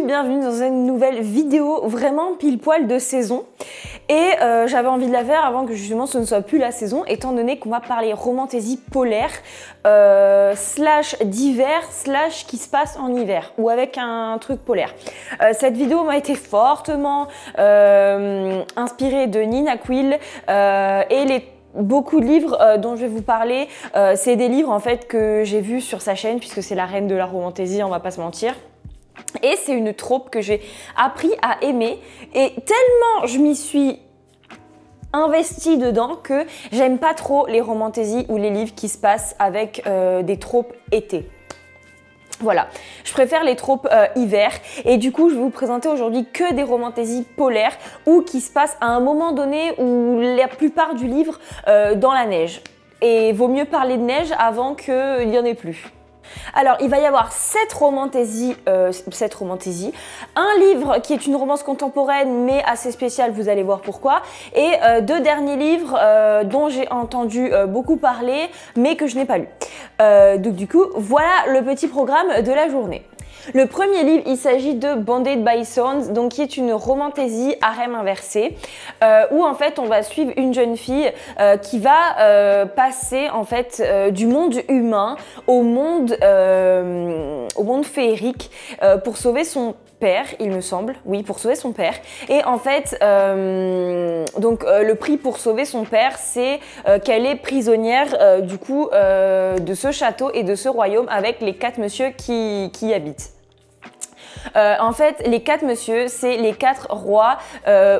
bienvenue dans une nouvelle vidéo vraiment pile poil de saison. Et j'avais envie de la faire avant que justement ce ne soit plus la saison, étant donné qu'on va parler romantaisie polaire, slash d'hiver, slash qui se passe en hiver, ou avec un truc polaire. Cette vidéo m'a été fortement inspirée de Nina Quill et beaucoup de livres dont je vais vous parler, c'est des livres en fait que j'ai vus sur sa chaîne, puisque c'est la reine de la romantaisie, on va pas se mentir. Et c'est une trope que j'ai appris à aimer, et tellement je m'y suis investie dedans que j'aime pas trop les romantaisies ou les livres qui se passent avec des tropes été. Voilà, je préfère les tropes hiver, et du coup je vais vous présenter aujourd'hui que des romantaisies polaires ou qui se passent à un moment donné où la plupart du livre dans la neige. Et vaut mieux parler de neige avant qu'il n'y en ait plus. Alors, il va y avoir 7 romantaisies, un livre qui est une romance contemporaine mais assez spéciale, vous allez voir pourquoi, et 2 derniers livres dont j'ai entendu beaucoup parler mais que je n'ai pas lu. Donc du coup, voilà le petit programme de la journée. Le premier livre, il s'agit de Bonded by Thorns, donc qui est une romantaisie harem inversé, où en fait on va suivre une jeune fille qui va passer en fait du monde humain au monde féerique pour sauver son père, il me semble, oui, pour sauver son père. Et en fait, le prix pour sauver son père, c'est qu'elle est prisonnière du coup de ce château et de ce royaume avec les 4 messieurs qui y habitent. En fait, les 4 messieurs, c'est les 4 rois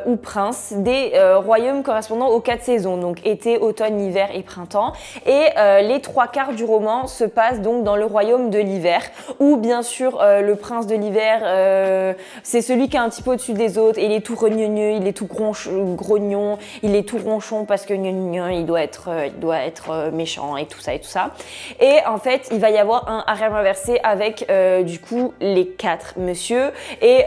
ou princes des royaumes correspondant aux 4 saisons, donc été, automne, hiver et printemps. Et les 3/4 du roman se passent donc dans le royaume de l'hiver, où bien sûr le prince de l'hiver, c'est celui qui est un petit peu au-dessus des autres, et il est tout regneux, il est tout grognon, il est tout ronchon parce que il doit être méchant et tout ça et tout ça. Et en fait, il va y avoir un harem inversé avec du coup les 4 monsieur, et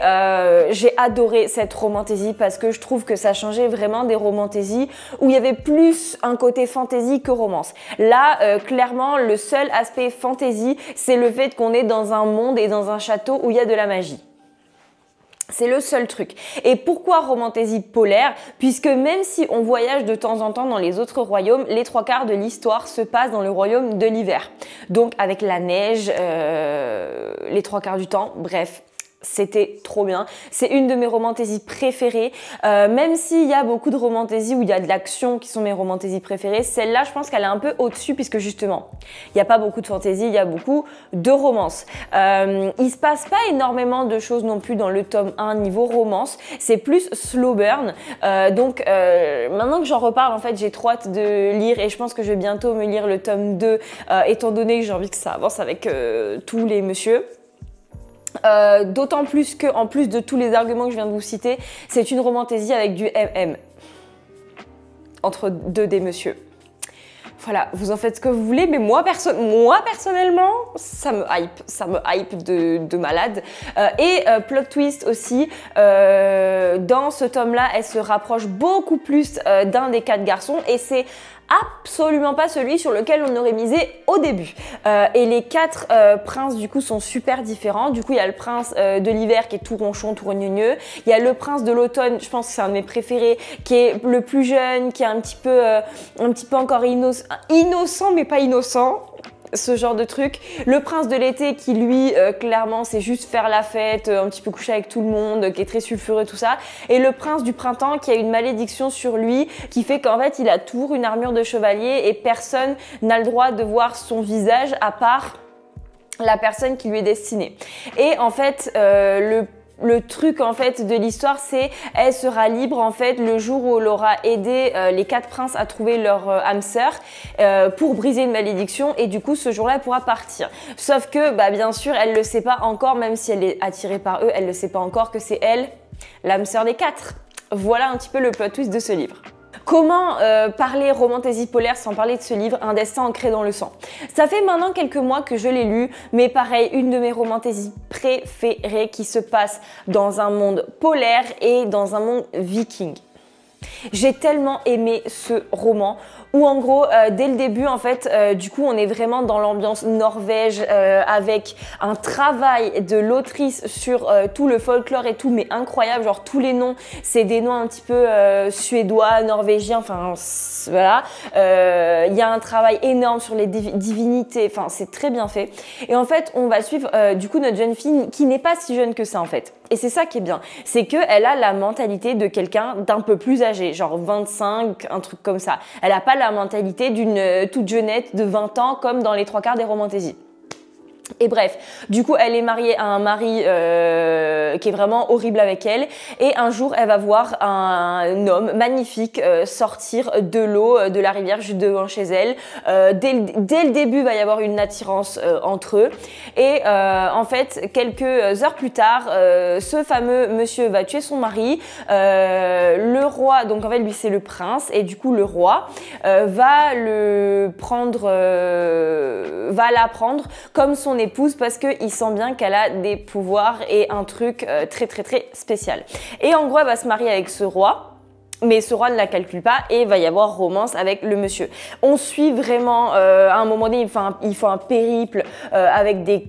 j'ai adoré cette romantaisie parce que je trouve que ça changeait vraiment des romantaisies où il y avait plus un côté fantaisie que romance. Là, clairement, le seul aspect fantaisie, c'est le fait qu'on est dans un monde et dans un château où il y a de la magie. C'est le seul truc. Et pourquoi romantaisie polaire? Puisque même si on voyage de temps en temps dans les autres royaumes, les 3/4 de l'histoire se passent dans le royaume de l'hiver. Donc avec la neige, les 3/4 du temps, bref. C'était trop bien. C'est une de mes romantaisies préférées. Même s'il y a beaucoup de romantaisies où il y a de l'action qui sont mes romantaisies préférées, celle-là, je pense qu'elle est un peu au-dessus puisque justement, il n'y a pas beaucoup de fantaisie, il y a beaucoup de romance. Il se passe pas énormément de choses non plus dans le tome 1 niveau romance. C'est plus slow burn. Maintenant que j'en reparle, en fait, j'ai trop hâte de lire, et je pense que je vais bientôt me lire le tome 2 étant donné que j'ai envie que ça avance avec tous les messieurs. D'autant plus que, en plus de tous les arguments que je viens de vous citer, c'est une romantaisie avec du MM entre 2 des messieurs. Voilà, vous en faites ce que vous voulez, mais moi personnellement, ça me hype de malade. Plot twist aussi, dans ce tome-là, elle se rapproche beaucoup plus d'un des 4 garçons, et c'est absolument pas celui sur lequel on aurait misé au début. Et les 4 princes du coup sont super différents. Du coup, il y a le prince de l'hiver qui est tout ronchon, tout rognonneux. Il y a le prince de l'automne, je pense que c'est un de mes préférés, qui est le plus jeune, qui est un petit peu encore innocent mais pas innocent. Ce genre de truc. Le prince de l'été qui lui clairement c'est juste faire la fête, un petit peu coucher avec tout le monde, qui est très sulfureux, tout ça. Et le prince du printemps qui a une malédiction sur lui qui fait qu'en fait il a toujours une armure de chevalier et personne n'a le droit de voir son visage à part la personne qui lui est destinée. Et en fait le truc en fait de l'histoire, c'est elle sera libre en fait le jour où elle aura aidé les 4 princes à trouver leur âme sœur pour briser une malédiction, et du coup ce jour-là elle pourra partir. Sauf que bien sûr elle le sait pas encore, même si elle est attirée par eux, elle le sait pas encore que c'est elle l'âme sœur des 4. Voilà un petit peu le plot twist de ce livre. Comment parler romantaisie polaire sans parler de ce livre, Un destin ancré dans le sang? Ça fait maintenant quelques mois que je l'ai lu, mais pareil, une de mes romantaisies préférées qui se passe dans un monde polaire et dans un monde viking. J'ai tellement aimé ce roman où en gros, dès le début, en fait, du coup, on est vraiment dans l'ambiance Norvège avec un travail de l'autrice sur tout le folklore et tout, mais incroyable. Genre tous les noms, c'est des noms un petit peu suédois, norvégiens, enfin voilà. Il y a un travail énorme sur les divinités, enfin c'est très bien fait. Et en fait, on va suivre du coup notre jeune fille qui n'est pas si jeune que ça en fait. Et c'est ça qui est bien, c'est qu'elle a la mentalité de quelqu'un d'un peu plus âgé, genre 25, un truc comme ça. Elle n'a pas la mentalité d'une toute jeunette de 20 ans comme dans les trois quarts des romantésies. Et bref, du coup, elle est mariée à un mari qui est vraiment horrible avec elle. Et un jour, elle va voir un homme magnifique sortir de l'eau de la rivière juste devant chez elle. Dès le début, il va y avoir une attirance entre eux. Et en fait, quelques heures plus tard, ce fameux monsieur va tuer son mari. Le roi, donc en fait, lui, c'est le prince. Et du coup, le roi va le prendre, va la prendre comme son épouse parce qu'il sent bien qu'elle a des pouvoirs et un truc très très très spécial. Et en gros, elle va se marier avec ce roi. Mais ce roi ne la calcule pas et il va y avoir romance avec le monsieur. On suit vraiment, à un moment donné, il faut un périple avec des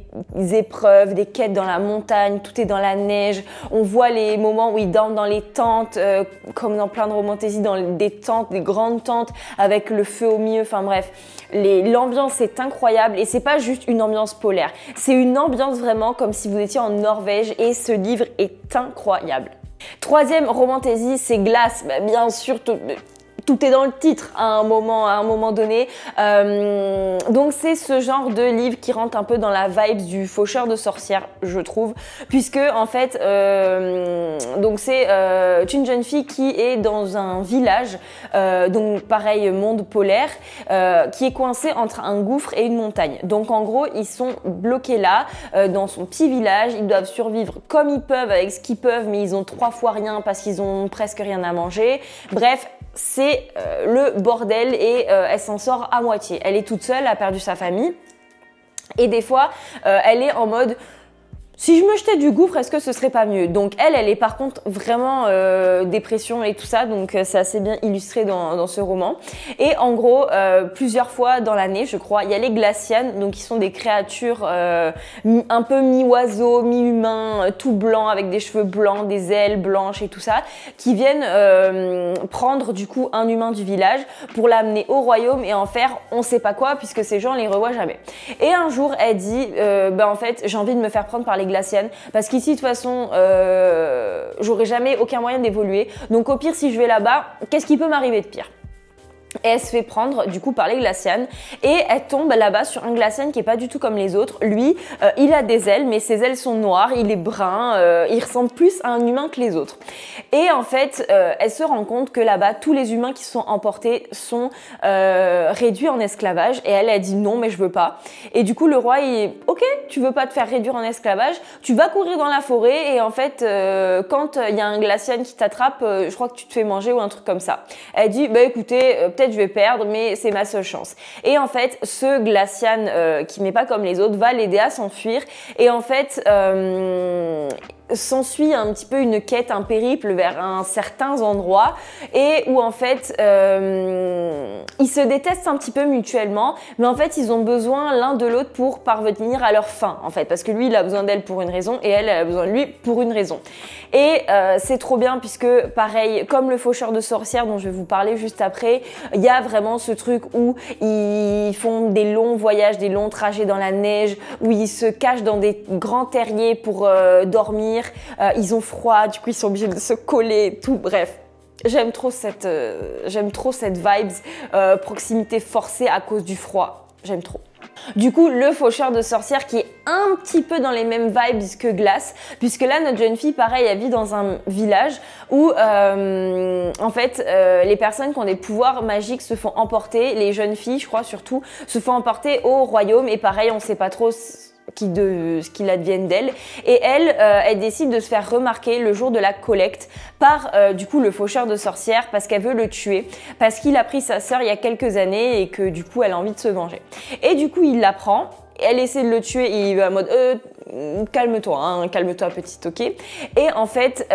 épreuves, des quêtes dans la montagne, tout est dans la neige. On voit les moments où ils dorment dans les tentes, comme dans plein de romantésies, dans des tentes, des grandes tentes avec le feu au milieu. Enfin bref, l'ambiance est incroyable et c'est pas juste une ambiance polaire. C'est une ambiance vraiment comme si vous étiez en Norvège et ce livre est incroyable. Troisième romantaisie, c'est Glace. Bah, bien sûr, tout est dans le titre à un moment donné. Donc c'est ce genre de livre qui rentre un peu dans la vibe du faucheur de sorcières, je trouve, puisque en fait, donc c'est une jeune fille qui est dans un village, donc pareil monde polaire, qui est coincée entre un gouffre et une montagne. Donc en gros, ils sont bloqués là, dans son petit village. Ils doivent survivre comme ils peuvent avec ce qu'ils peuvent, mais ils ont 3 fois rien parce qu'ils ont presque rien à manger. Bref. C'est le bordel et elle s'en sort à moitié. Elle est toute seule, elle a perdu sa famille et des fois, elle est en mode si je me jetais du gouffre, est-ce que ce serait pas mieux? Donc elle est par contre vraiment dépression et tout ça, donc c'est assez bien illustré dans ce roman. Et en gros, plusieurs fois dans l'année, je crois, il y a les glacianes, donc qui sont des créatures un peu mi-oiseau, mi-humain, tout blanc avec des cheveux blancs, des ailes blanches et tout ça, qui viennent prendre du coup un humain du village pour l'amener au royaume et en faire on sait pas quoi puisque ces gens les revoient jamais. Et un jour, elle dit en fait, j'ai envie de me faire prendre par les glacianes parce qu'ici de toute façon j'aurai jamais aucun moyen d'évoluer, donc au pire si je vais là-bas, qu'est-ce qui peut m'arriver de pire? Et elle se fait prendre du coup par les glacianes et elle tombe là-bas sur un glaciane qui est pas du tout comme les autres. Lui, il a des ailes mais ses ailes sont noires, il est brun, il ressemble plus à un humain que les autres. Et en fait, elle se rend compte que là-bas, tous les humains qui sont emportés sont réduits en esclavage et elle dit non mais je veux pas. Et du coup le roi il est ok, tu veux pas te faire réduire en esclavage, tu vas courir dans la forêt et en fait quand il y a un glaciane qui t'attrape, je crois que tu te fais manger ou un truc comme ça. Elle dit bah écoutez, peut-être je vais perdre mais c'est ma seule chance. Et en fait ce glaciane qui n'est pas comme les autres va l'aider à s'enfuir et en fait s'ensuit un petit peu une quête, un périple vers un certain endroit et où en fait ils se détestent un petit peu mutuellement mais en fait ils ont besoin l'un de l'autre pour parvenir à leur fin en fait parce que lui il a besoin d'elle pour une raison et elle a besoin de lui pour une raison et c'est trop bien puisque pareil comme le faucheur de sorcières dont je vais vous parler juste après, il y a vraiment ce truc où ils font des longs voyages, des longs trajets dans la neige où ils se cachent dans des grands terriers pour dormir. Ils ont froid, du coup ils sont obligés de se coller et tout, bref. J'aime trop cette vibes, proximité forcée à cause du froid, j'aime trop. Du coup, le faucheur de sorcières qui est un petit peu dans les mêmes vibes que Glace, puisque là, notre jeune fille, pareil, elle vit dans un village où, en fait, les personnes qui ont des pouvoirs magiques se font emporter, les jeunes filles, je crois surtout, se font emporter au royaume et pareil, on sait pas trop ce qu'il advienne d'elle et elle décide de se faire remarquer le jour de la collecte par du coup le faucheur de sorcières parce qu'elle veut le tuer parce qu'il a pris sa sœur il y a quelques années et que du coup elle a envie de se venger et du coup il la prend. Elle essaie de le tuer et il va en mode calme-toi, hein, calme-toi petite, ok. Et en fait,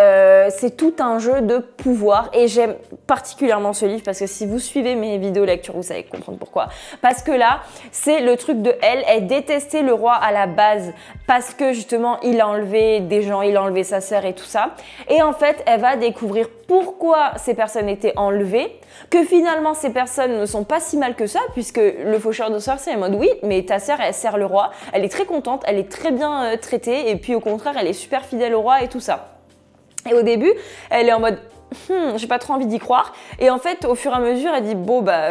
c'est tout un jeu de pouvoir et j'aime particulièrement ce livre parce que si vous suivez mes vidéos lecture, vous savez comprendre pourquoi. Parce que là, c'est le truc de elle détestait le roi à la base parce que justement, il a enlevé des gens, il a enlevé sa sœur et tout ça. Et en fait, elle va découvrir pourquoi ces personnes étaient enlevées, que finalement, ces personnes ne sont pas si mal que ça puisque le faucheur de sorciers est en mode oui, mais ta sœur, elle sert le roi, elle est très contente, elle est très bien traitée et puis au contraire, elle est super fidèle au roi et tout ça. Et au début, elle est en mode j'ai pas trop envie d'y croire. Et en fait, au fur et à mesure, elle dit bon bah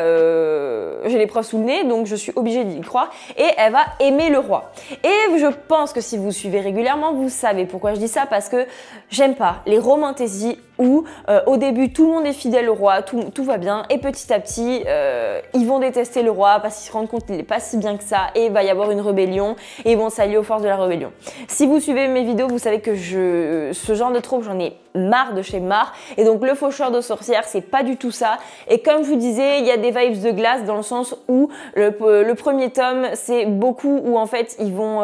j'ai les preuves sous le nez, donc je suis obligée d'y croire. Et elle va aimer le roi. Et je pense que si vous suivez régulièrement, vous savez pourquoi je dis ça, parce que j'aime pas les romantaisies où au début tout le monde est fidèle au roi, tout va bien, et petit à petit ils vont détester le roi parce qu'ils se rendent compte qu'il n'est pas si bien que ça, et il va y avoir une rébellion, et ils vont s'allier aux forces de la rébellion. Si vous suivez mes vidéos, vous savez que ce genre de trope, j'en ai marre de chez marre, et donc le faucheur de sorcières, c'est pas du tout ça. Et comme je vous disais, il y a des vibes de glace dans le sens où le premier tome, c'est beaucoup où en fait ils vont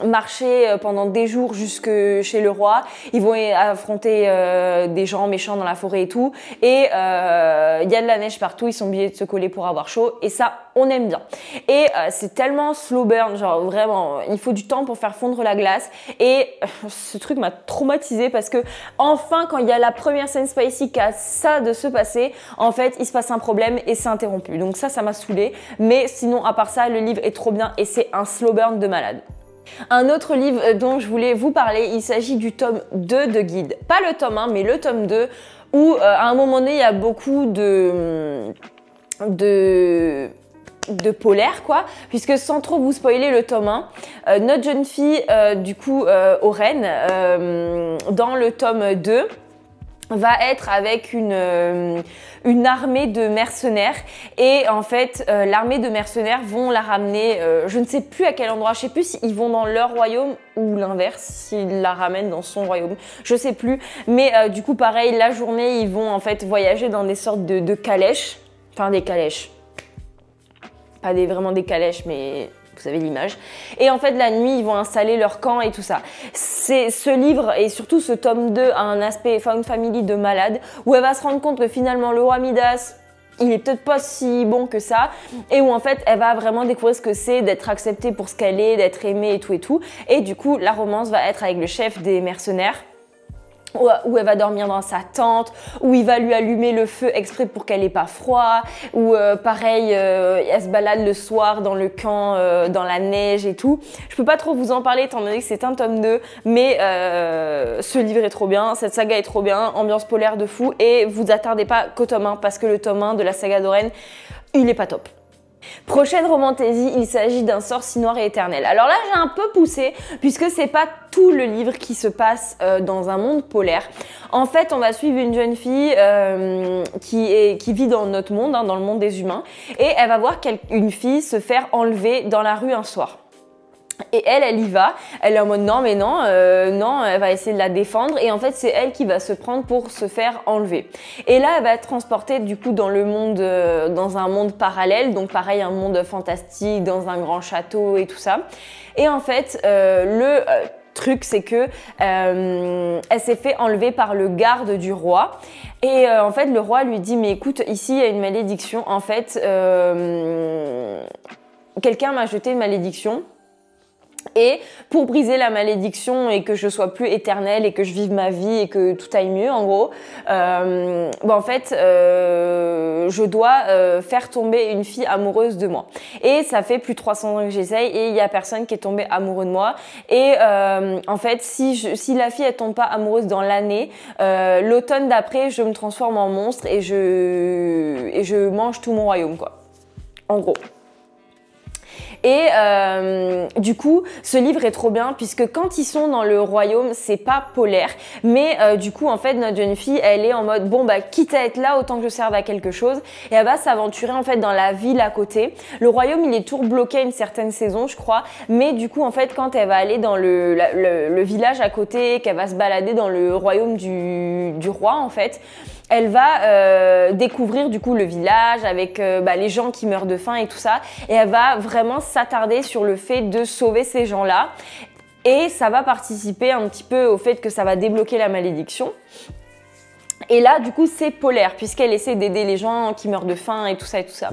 marcher pendant des jours jusque chez le roi, ils vont affronter des gens méchants dans la forêt et tout, et il y a de la neige partout, ils sont obligés de se coller pour avoir chaud, et ça on aime bien. Et c'est tellement slow burn, genre vraiment il faut du temps pour faire fondre la glace, et ce truc m'a traumatisée parce que enfin quand il y a la première scène spicy qui a ça de se passer, en fait il se passe un problème et c'est interrompu, donc ça m'a saoulée, mais sinon à part ça le livre est trop bien et c'est un slow burn de malade. Un autre livre dont je voulais vous parler, il s'agit du tome 2 de Guide. Pas le tome 1, mais le tome 2, où à un moment donné, il y a beaucoup de polaire, quoi, puisque sans trop vous spoiler le tome 1, notre jeune fille, du coup, Oren, dans le tome 2, va être avec une armée de mercenaires et en fait l'armée de mercenaires vont la ramener je ne sais plus à quel endroit, je sais plus s'ils vont dans leur royaume ou l'inverse, s'ils la ramènent dans son royaume, je sais plus, mais du coup pareil, la journée ils vont en fait voyager dans des sortes de calèches, enfin des calèches, pas vraiment des calèches mais vous avez l'image. Et en fait, la nuit, ils vont installer leur camp et tout ça. C'est ce livre et surtout ce tome 2 a un aspect Found Family de malade où elle va se rendre compte que finalement, le roi Midas, il est peut-être pas si bon que ça et où en fait, elle va vraiment découvrir ce que c'est d'être acceptée pour ce qu'elle est, d'être aimée et tout et tout. Et du coup, la romance va être avec le chef des mercenaires, où elle va dormir dans sa tente, où il va lui allumer le feu exprès pour qu'elle ait pas froid, où pareil, elle se balade le soir dans le camp, dans la neige et tout. Je peux pas trop vous en parler étant donné que c'est un tome 2, mais ce livre est trop bien, cette saga est trop bien, ambiance polaire de fou, et vous attardez pas qu'au tome 1 parce que le tome 1 de la saga d'Oren, il est pas top. Prochaine romantaisie, il s'agit d'un sort si noir et éternel. Alors là, j'ai un peu poussé puisque c'est pas tout le livre qui se passe dans un monde polaire. En fait, on va suivre une jeune fille qui vit dans notre monde, hein, dans le monde des humains, et elle va voir une fille se faire enlever dans la rue un soir. Et elle y va, elle est en mode non mais non, non, elle va essayer de la défendre et en fait c'est elle qui va se prendre pour se faire enlever. Et là elle va être transportée du coup dans le monde, dans un monde parallèle, donc pareil un monde fantastique, dans un grand château et tout ça. Et en fait le truc c'est que elle s'est fait enlever par le garde du roi et en fait le roi lui dit mais écoute ici il y a une malédiction, en fait quelqu'un m'a jeté une malédiction. Et pour briser la malédiction et que je sois plus éternelle et que je vive ma vie et que tout aille mieux en gros, en fait je dois faire tomber une fille amoureuse de moi. Et ça fait plus de 300 ans que j'essaye et il y a personne qui est tombé amoureux de moi. Et en fait si la fille elle tombe pas amoureuse dans l'année, l'automne d'après je me transforme en monstre et je mange tout mon royaume quoi. En gros. Et du coup, ce livre est trop bien puisque quand ils sont dans le royaume, c'est pas polaire. Mais du coup, en fait, notre jeune fille, elle est en mode bon bah quitte à être là, autant que je serve à quelque chose. Et elle va s'aventurer en fait dans la ville à côté. Le royaume, il est toujours bloqué à une certaine saison, je crois. Mais du coup, en fait, quand elle va aller dans le village à côté, qu'elle va se balader dans le royaume du roi, en fait. Elle va découvrir du coup le village avec les gens qui meurent de faim et tout ça et elle va vraiment s'attarder sur le fait de sauver ces gens-là et ça va participer un petit peu au fait que ça va débloquer la malédiction. Et là, du coup, c'est polaire, puisqu'elle essaie d'aider les gens qui meurent de faim et tout ça et tout ça.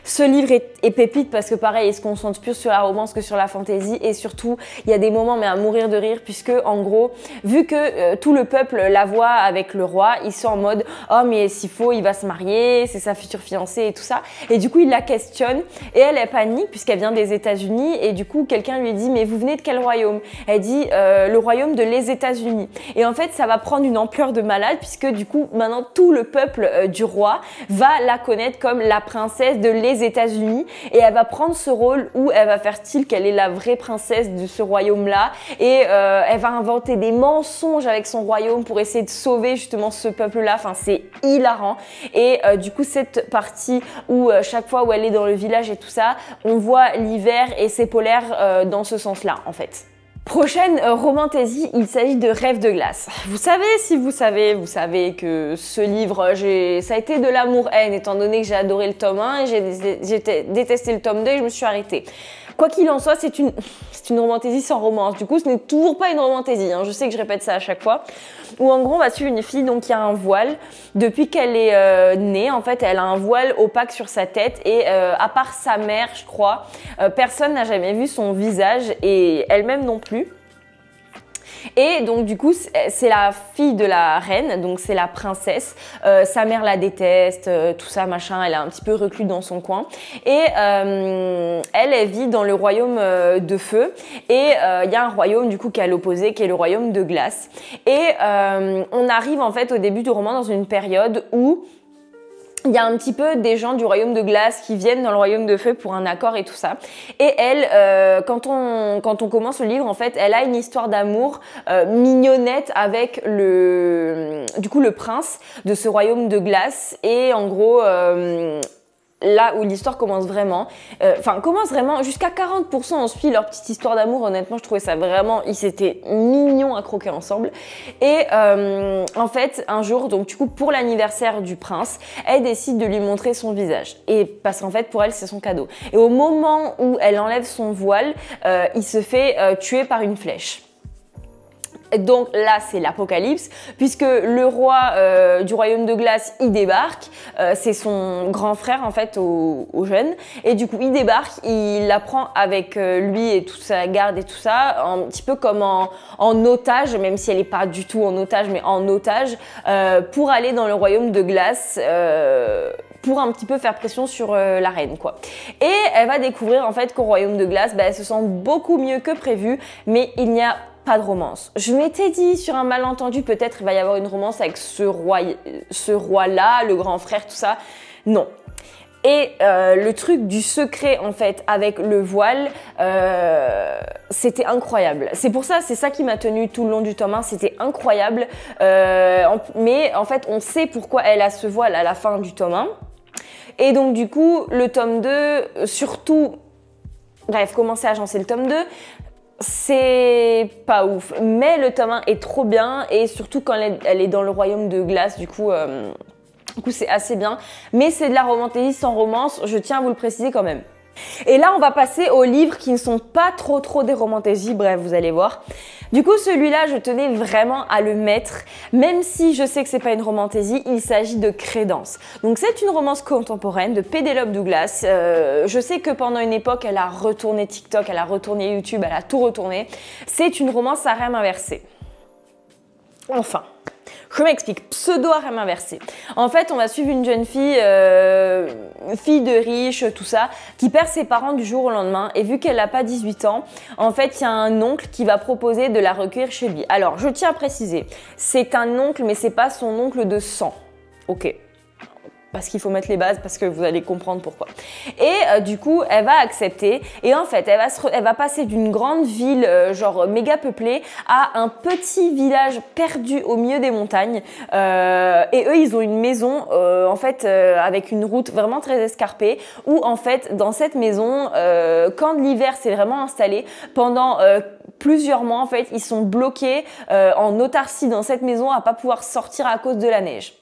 Ce livre est pépite parce que pareil, il se concentre plus sur la romance que sur la fantaisie. Et surtout, il y a des moments, mais à mourir de rire, puisque en gros, vu que tout le peuple la voit avec le roi, ils sont en mode « Oh, mais s'il faut, il va se marier, c'est sa future fiancée et tout ça. » Et du coup, il la questionne et elle panique puisqu'elle vient des États-Unis. Et du coup, quelqu'un lui dit « Mais vous venez de quel royaume ?» Elle dit le royaume de les États-Unis. Et en fait, ça va prendre une ampleur de malade puisque du coup, maintenant, tout le peuple du roi va la connaître comme la princesse de les États-Unis et elle va prendre ce rôle où elle va faire style qu'elle est la vraie princesse de ce royaume-là et elle va inventer des mensonges avec son royaume pour essayer de sauver justement ce peuple-là. Enfin, c'est hilarant. Et du coup, cette partie où chaque fois où elle est dans le village et tout ça, on voit l'hiver et c'est polaire dans ce sens-là, en fait. Prochaine romantaisie, il s'agit de Rêve de glace. Vous savez, si vous savez que ce livre, ça a été de l'amour-haine, étant donné que j'ai adoré le tome 1 et j'ai détesté le tome 2 et je me suis arrêtée. Quoi qu'il en soit, c'est une romantaisie sans romance. Du coup, ce n'est toujours pas une romantaisie. Hein. Je sais que je répète ça à chaque fois. Où en gros, on va suivre une fille donc qui a un voile. Depuis qu'elle est née, en fait, elle a un voile opaque sur sa tête. Et à part sa mère, je crois, personne n'a jamais vu son visage et elle-même non plus. Et donc du coup, c'est la fille de la reine, donc c'est la princesse. Sa mère la déteste, tout ça, machin. Elle est un petit peu recluse dans son coin. Et elle vit dans le royaume de feu. Et il y a un royaume du coup qui est à l'opposé, qui est le royaume de glace. Et on arrive en fait au début du roman dans une période où il y a un petit peu des gens du royaume de glace qui viennent dans le royaume de feu pour un accord et tout ça. Et elle, quand on commence le livre, en fait, elle a une histoire d'amour mignonnette avec le prince de ce royaume de glace. Et en gros, là où l'histoire commence vraiment, jusqu'à 40% on suit leur petite histoire d'amour. Honnêtement, je trouvais ça vraiment, ils étaient mignons à croquer ensemble. Et en fait, un jour, donc du coup pour l'anniversaire du prince, elle décide de lui montrer son visage. Et parce qu'en fait pour elle c'est son cadeau. Et au moment où elle enlève son voile, il se fait tuer par une flèche. Donc là, c'est l'apocalypse, puisque le roi du royaume de glace, il débarque. C'est son grand frère, en fait, au jeune. Et du coup, il débarque, il la prend avec lui et toute sa garde et tout ça, un petit peu comme en otage, même si elle n'est pas du tout en otage, mais en otage, pour aller dans le royaume de glace, pour un petit peu faire pression sur la reine, quoi. Et elle va découvrir, en fait, qu'au royaume de glace, elle se sent beaucoup mieux que prévu, mais il n'y a pas de romance. Je m'étais dit sur un malentendu, peut-être il va y avoir une romance avec ce roi-là, le grand frère, tout ça. Non. Et le truc du secret, en fait, avec le voile, c'était incroyable. C'est pour ça, c'est ça qui m'a tenue tout le long du tome 1, c'était incroyable. Mais en fait, on sait pourquoi elle a ce voile à la fin du tome 1. Et donc, du coup, le tome 2, surtout... Bref, commencer à agencer le tome 2, c'est pas ouf, mais le tome 1 est trop bien et surtout quand elle est dans le royaume de glace, du coup c'est assez bien, mais c'est de la romantaisie sans romance, je tiens à vous le préciser quand même. Et là, on va passer aux livres qui ne sont pas trop des romantaisies, bref, vous allez voir. Du coup, celui-là, je tenais vraiment à le mettre, même si je sais que c'est pas une romantaisie, il s'agit de Crédence. Donc, c'est une romance contemporaine de Pénélope Douglas. Je sais que pendant une époque, elle a retourné TikTok, elle a retourné YouTube, elle a tout retourné. C'est une romance à rème inversée. Enfin. Je m'explique, pseudo-harem inversé. En fait, on va suivre une jeune fille, fille de riche, tout ça, qui perd ses parents du jour au lendemain. Et vu qu'elle n'a pas 18 ans, en fait, il y a un oncle qui va proposer de la recueillir chez lui. Alors, je tiens à préciser, c'est un oncle, mais c'est pas son oncle de sang. Ok. Parce qu'il faut mettre les bases, parce que vous allez comprendre pourquoi. Et du coup, elle va accepter. Et en fait, elle va passer d'une grande ville, genre méga peuplée, à un petit village perdu au milieu des montagnes. Et eux, ils ont une maison, en fait, avec une route vraiment très escarpée, où en fait, dans cette maison, quand l'hiver s'est vraiment installé, pendant plusieurs mois, en fait, ils sont bloqués en autarcie dans cette maison à pas pouvoir sortir à cause de la neige.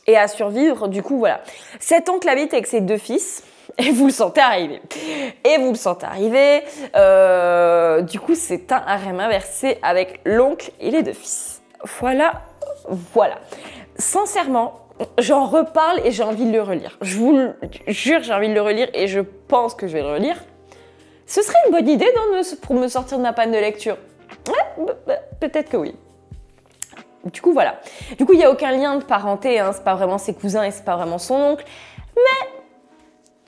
Et à survivre, du coup, voilà. Cet oncle habite avec ses deux fils. Et vous le sentez arriver. Et vous le sentez arriver. Du coup, c'est un harem inversé avec l'oncle et les deux fils. Voilà, voilà. Sincèrement, j'en reparle et j'ai envie de le relire. Je vous le jure, j'ai envie de le relire et je pense que je vais le relire. Ce serait une bonne idée pour me sortir de ma panne de lecture. Ouais, peut-être que oui. Du coup, voilà. Du coup, il n'y a aucun lien de parenté, hein. C'est pas vraiment ses cousins et c'est pas vraiment son oncle.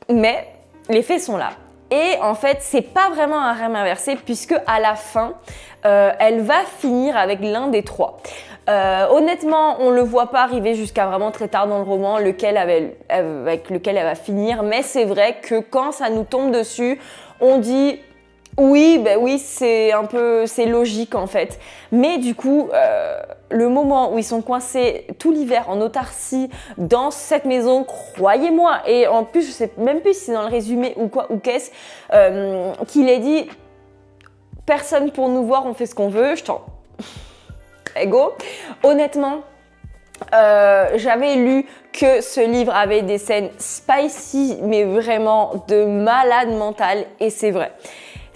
Mais les faits sont là. Et en fait, c'est pas vraiment un harem inversé puisque à la fin, elle va finir avec l'un des trois. Honnêtement, on le voit pas arriver jusqu'à vraiment très tard dans le roman, avec lequel elle va finir. Mais c'est vrai que quand ça nous tombe dessus, on dit oui, ben oui, c'est logique en fait. Mais du coup, le moment où ils sont coincés tout l'hiver en autarcie dans cette maison, croyez-moi, et en plus, je sais même plus si c'est dans le résumé ou quoi, ou qu'est-ce, qu'il ait dit personne pour nous voir, on fait ce qu'on veut, je t'en. Ego. Honnêtement, j'avais lu que ce livre avait des scènes spicy, mais vraiment de malade mental, et c'est vrai.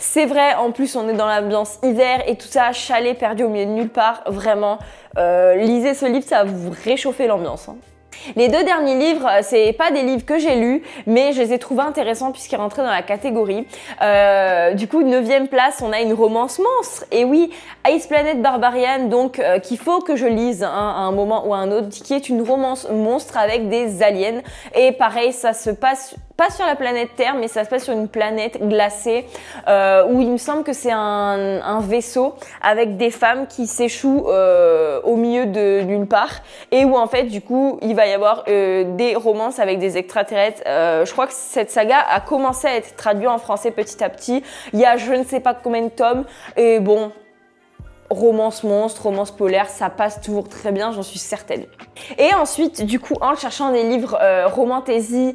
C'est vrai, en plus on est dans l'ambiance hiver et tout ça, chalet perdu au milieu de nulle part, vraiment, lisez ce livre, ça va vous réchauffer l'ambiance. Hein. Les deux derniers livres, c'est pas des livres que j'ai lus, mais je les ai trouvés intéressants puisqu'ils rentraient dans la catégorie. Du coup, 9e place, on a une romance monstre. Et oui, Ice Planet Barbarian, donc qu'il faut que je lise hein, à un moment ou à un autre, qui est une romance monstre avec des aliens. Et pareil, ça se passe pas sur la planète Terre, mais ça se passe sur une planète glacée où il me semble que c'est un vaisseau avec des femmes qui s'échouent au milieu d'une part et où en fait du coup il va y avoir des romances avec des extraterrestres. Je crois que cette saga a commencé à être traduite en français petit à petit. Il y a je ne sais pas combien de tomes et bon... Romance monstre, romance polaire, ça passe toujours très bien, j'en suis certaine. Et ensuite, du coup, en cherchant des livres romantasy,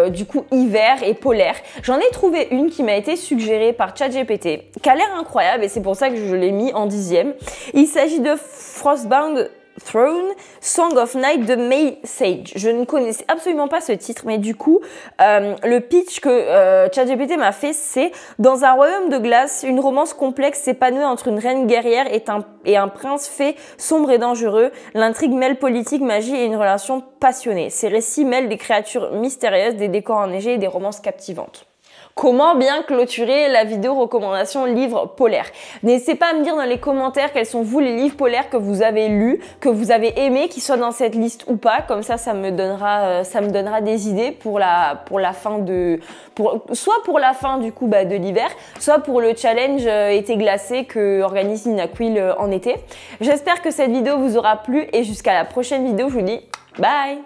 du coup, hiver et polaire, j'en ai trouvé une qui m'a été suggérée par ChatGPT, qui a l'air incroyable et c'est pour ça que je l'ai mis en 10e. Il s'agit de Frostbound Throne, Song of Night de May Sage. Je ne connaissais absolument pas ce titre, mais du coup, le pitch que ChatGPT m'a fait, c'est dans un royaume de glace, une romance complexe s'épanouit entre une reine guerrière et un prince fée sombre et dangereux. L'intrigue mêle politique, magie et une relation passionnée. Ces récits mêlent des créatures mystérieuses, des décors enneigés et des romances captivantes. Comment bien clôturer la vidéo recommandation livres polaires? N'hésitez pas à me dire dans les commentaires quels sont vous les livres polaires que vous avez lus, que vous avez aimés, qu'ils soient dans cette liste ou pas. Comme ça me donnera des idées pour la fin soit pour la fin du coup de l'hiver, soit pour le challenge été glacé que organise Nina Quill en été. J'espère que cette vidéo vous aura plu et jusqu'à la prochaine vidéo, je vous dis bye.